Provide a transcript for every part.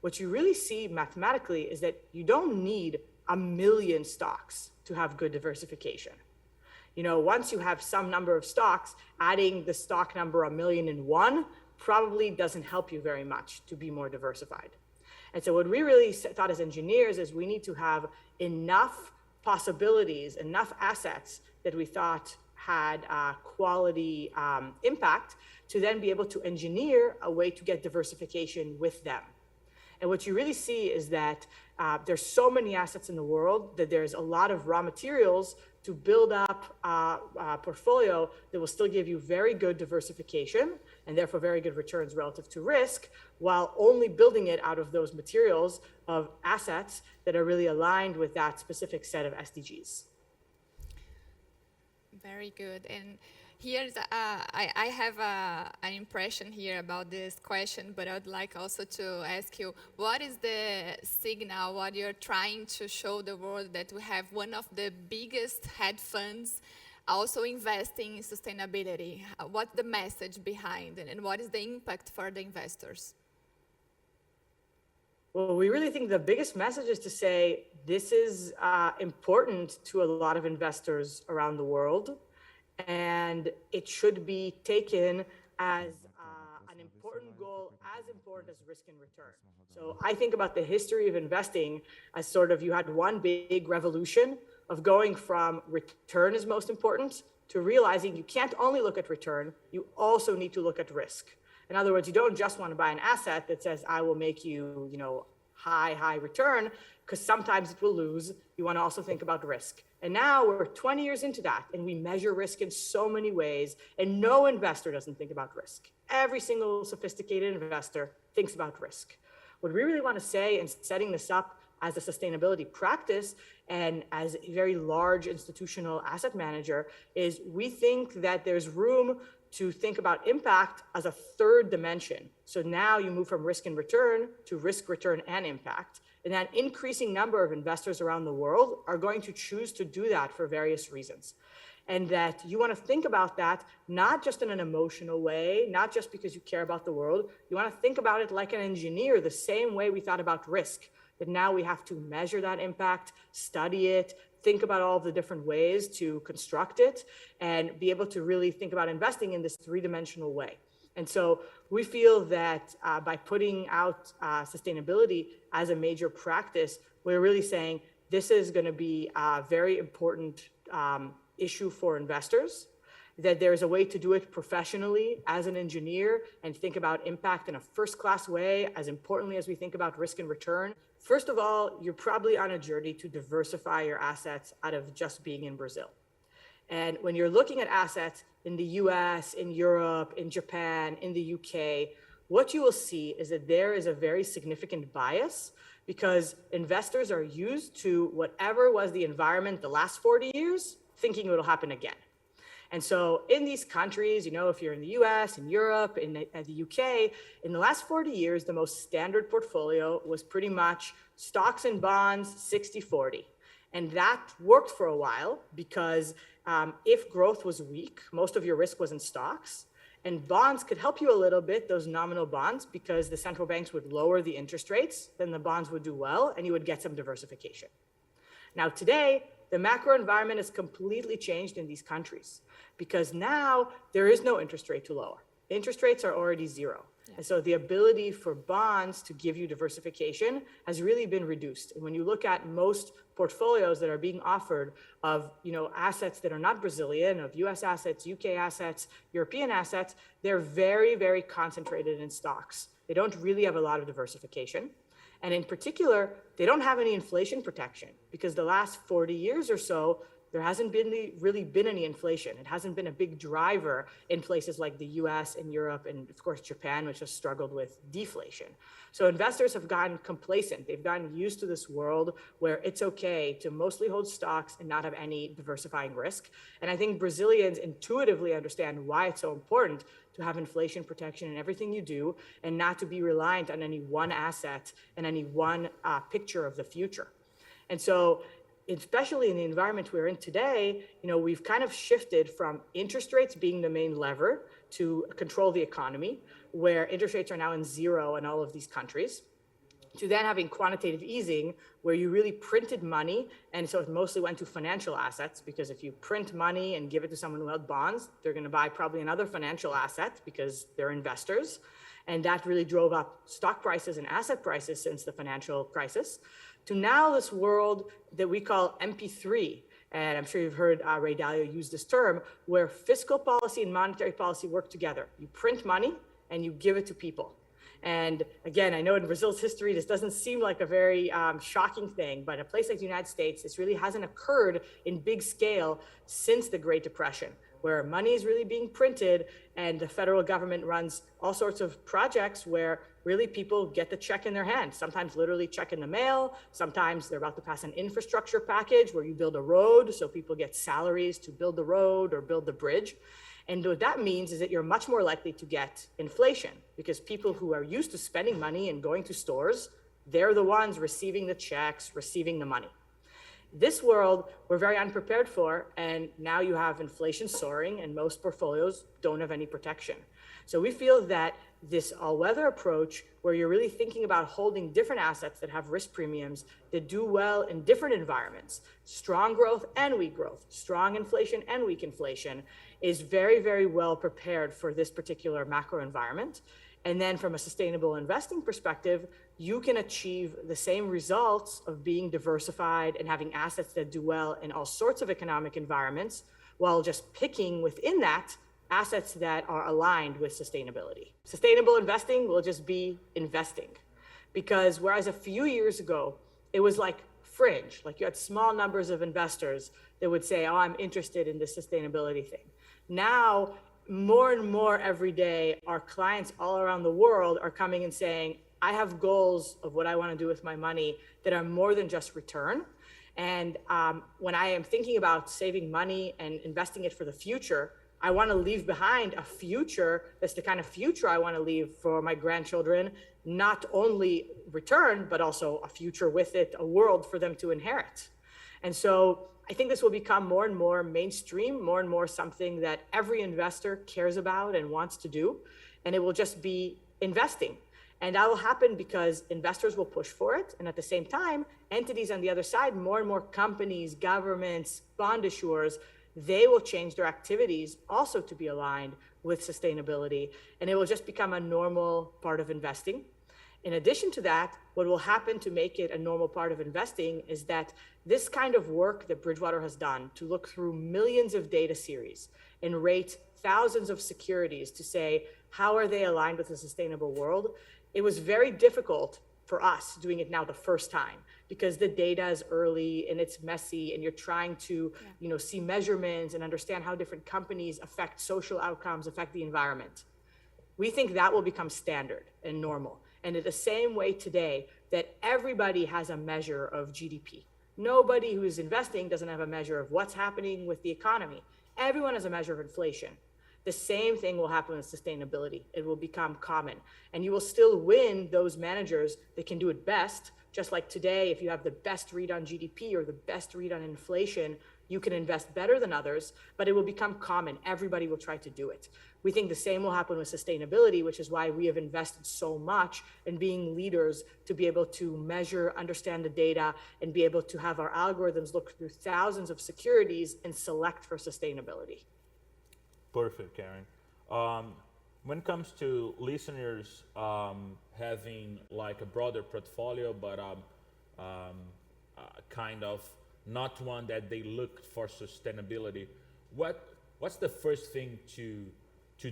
what you really see mathematically is that you don't need 1,000,000 stocks to have good diversification. Once you have some number of stocks, adding the stock number 1,000,001 probably doesn't help you very much to be more diversified. And so what we really thought as engineers is we need to have enough possibilities, enough assets that we thought had quality impact to then be able to engineer a way to get diversification with them. And what you really see is that there's so many assets in the world that there's a lot of raw materials to build up a portfolio that will still give you very good diversification and therefore very good returns relative to risk, while only building it out of those materials of assets that are really aligned with that specific set of SDGs. Very good. And here's I have an impression here about this question, but I would like also to ask you, what is the signal, what you're trying to show the world that we have one of the biggest hedge funds also investing in sustainability? What's the message behind it, and what is the impact for the investors? Well, we really think the biggest message is to say this is important to a lot of investors around the world, and it should be taken as an important goal, as important as risk and return. So I think about the history of investing as sort of, you had one big revolution of going from return is most important to realizing you can't only look at return, you also need to look at risk. In other words, you don't just want to buy an asset that says, I will make you, high return, because sometimes it will lose. You want to also think about risk. And now we're 20 years into that, and we measure risk in so many ways, and no investor doesn't think about risk. Every single sophisticated investor thinks about risk. What we really want to say in setting this up as a sustainability practice and as a very large institutional asset manager is we think that there's room to think about impact as a third dimension. So now you move from risk and return to risk, return, and impact. And that increasing number of investors around the world are going to choose to do that for various reasons. And that you want to think about that not just in an emotional way, not just because you care about the world. You want to think about it like an engineer, the same way we thought about risk, that now we have to measure that impact, study it, think about all the different ways to construct it, and be able to really think about investing in this three-dimensional way. And so we feel that by putting out sustainability as a major practice, we're really saying this is going to be a very important issue for investors, that there's a way to do it professionally as an engineer and think about impact in a first-class way, as importantly as we think about risk and return. First of all, you're probably on a journey to diversify your assets out of just being in Brazil. And when you're looking at assets in the US, in Europe, in Japan, in the UK, what you will see is that there is a very significant bias because investors are used to whatever was the environment the last 40 years, thinking it'll happen again. And so in these countries, if you're in the US, in Europe, in the UK, in the last 40 years, the most standard portfolio was pretty much stocks and bonds, 60-40. And that worked for a while because if growth was weak, most of your risk was in stocks. And bonds could help you a little bit, those nominal bonds, because the central banks would lower the interest rates, then the bonds would do well, and you would get some diversification. Now today, the macro environment has completely changed in these countries because now there is no interest rate to lower. Interest rates are already zero. Yeah. And so the ability for bonds to give you diversification has really been reduced. And when you look at most portfolios that are being offered of assets that are not Brazilian, of US assets, UK assets, European assets, they're very, very concentrated in stocks. They don't really have a lot of diversification. And in particular, they don't have any inflation protection because the last 40 years or so, there hasn't really been any inflation. It hasn't been a big driver in places like the US and Europe and of course Japan, which has struggled with deflation. So investors have gotten complacent. They've gotten used to this world where it's okay to mostly hold stocks and not have any diversifying risk. And I think Brazilians intuitively understand why it's so important to have inflation protection in everything you do and not to be reliant on any one asset and any one picture of the future. And so especially in the environment we're in today, we've kind of shifted from interest rates being the main lever to control the economy, where interest rates are now in zero in all of these countries. to then having quantitative easing, where you really printed money, and so it mostly went to financial assets, because if you print money and give it to someone who held bonds, they're going to buy probably another financial asset because they're investors, and that really drove up stock prices and asset prices since the financial crisis, to now this world that we call MP3. And I'm sure you've heard Ray Dalio use this term, where fiscal policy and monetary policy work together. You print money and you give it to people. And again, I know in Brazil's history, this doesn't seem like a very shocking thing, but in a place like the United States, this really hasn't occurred in big scale since the Great Depression, where money is really being printed and the federal government runs all sorts of projects where really people get the check in their hand, sometimes literally check in the mail. Sometimes they're about to pass an infrastructure package where you build a road, so people get salaries to build the road or build the bridge. And what that means is that you're much more likely to get inflation, because people who are used to spending money and going to stores, they're the ones receiving the checks, receiving the money. This world we're very unprepared for, and now you have inflation soaring and most portfolios don't have any protection. So we feel that this all-weather approach, where you're really thinking about holding different assets that have risk premiums that do well in different environments, strong growth and weak growth, strong inflation and weak inflation, is very, very well prepared for this particular macro environment. And then from a sustainable investing perspective, you can achieve the same results of being diversified and having assets that do well in all sorts of economic environments, while just picking within that assets that are aligned with sustainability. Sustainable investing will just be investing, because whereas a few years ago, it was like fringe, like you had small numbers of investors that would say, oh, I'm interested in this sustainability thing. Now, more and more every day, our clients all around the world are coming and saying, I have goals of what I want to do with my money that are more than just return. And when I am thinking about saving money and investing it for the future, I want to leave behind a future that's the kind of future I want to leave for my grandchildren, not only return, but also a future with it, a world for them to inherit. And so I think this will become more and more mainstream, more and more something that every investor cares about and wants to do. And it will just be investing. And that will happen because investors will push for it. And at the same time, entities on the other side, more and more companies, governments, bond issuers, they will change their activities also to be aligned with sustainability. And it will just become a normal part of investing. In addition to that, what will happen to make it a normal part of investing is that this kind of work that Bridgewater has done to look through millions of data series and rate thousands of securities to say, how are they aligned with a sustainable world? It was very difficult for us doing it now the first time, because the data is early and it's messy and you're trying to see measurements and understand how different companies affect social outcomes, affect the environment. We think that will become standard and normal. And in the same way today that everybody has a measure of GDP. Nobody who is investing doesn't have a measure of what's happening with the economy. Everyone has a measure of inflation. The same thing will happen with sustainability. It will become common. And you will still win those managers that can do it best. Just like today, if you have the best read on GDP or the best read on inflation, you can invest better than others, but it will become common. Everybody will try to do it. We think the same will happen with sustainability, which is why we have invested so much in being leaders to be able to measure, understand the data, and be able to have our algorithms look through thousands of securities and select for sustainability. Perfect, Karen. When it comes to listeners having like a broader portfolio, but kind of not one that they looked for sustainability, what's the first thing to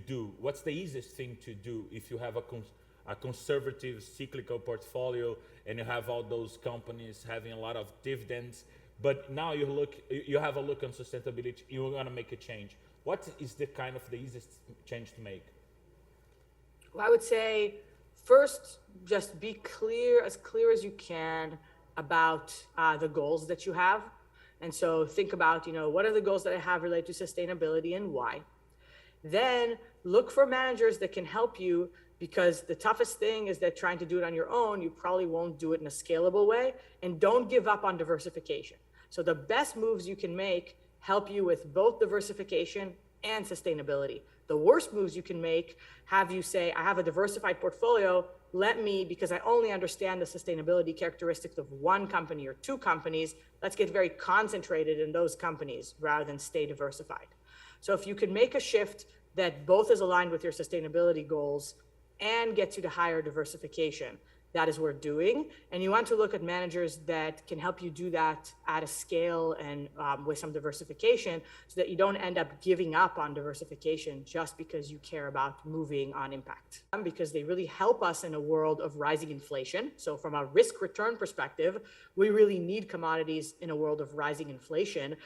do? What's the easiest thing to do if you have a conservative cyclical portfolio and you have all those companies having a lot of dividends, but now you have a look on sustainability, you want to make a change? What is the easiest change to make? Well, I would say first, just be clear as you can about the goals that you have. And so think about, what are the goals that I have related to sustainability and why? Then look for managers that can help you, because the toughest thing is that trying to do it on your own, you probably won't do it in a scalable way. And don't give up on diversification. So the best moves you can make help you with both diversification and sustainability. The worst moves you can make have you say, I have a diversified portfolio because I only understand the sustainability characteristics of one company or two companies, let's get very concentrated in those companies rather than stay diversified. So if you can make a shift that both is aligned with your sustainability goals and gets you to higher diversification, that is worth doing. And you want to look at managers that can help you do that at a scale and with some diversification, so that you don't end up giving up on diversification just because you care about moving on impact. Because they really help us in a world of rising inflation. So from a risk return perspective, we really need commodities in a world of rising inflation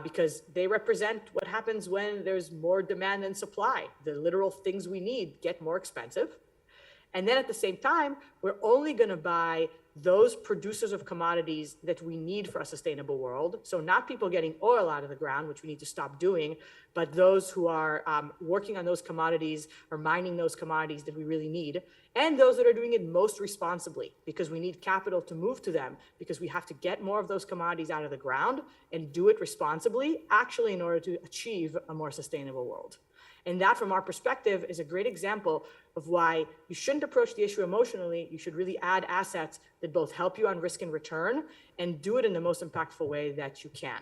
because they represent what happens when there's more demand than supply. The literal things we need get more expensive. And then at the same time, we're only going to buy those producers of commodities that we need for a sustainable world. So not people getting oil out of the ground, which we need to stop doing, but those who are working on those commodities or mining those commodities that we really need, and those that are doing it most responsibly, because we need capital to move to them, because we have to get more of those commodities out of the ground and do it responsibly, actually in order to achieve a more sustainable world. And that, from our perspective, is a great example of why you shouldn't approach the issue emotionally. You should really add assets that both help you on risk and return and do it in the most impactful way that you can.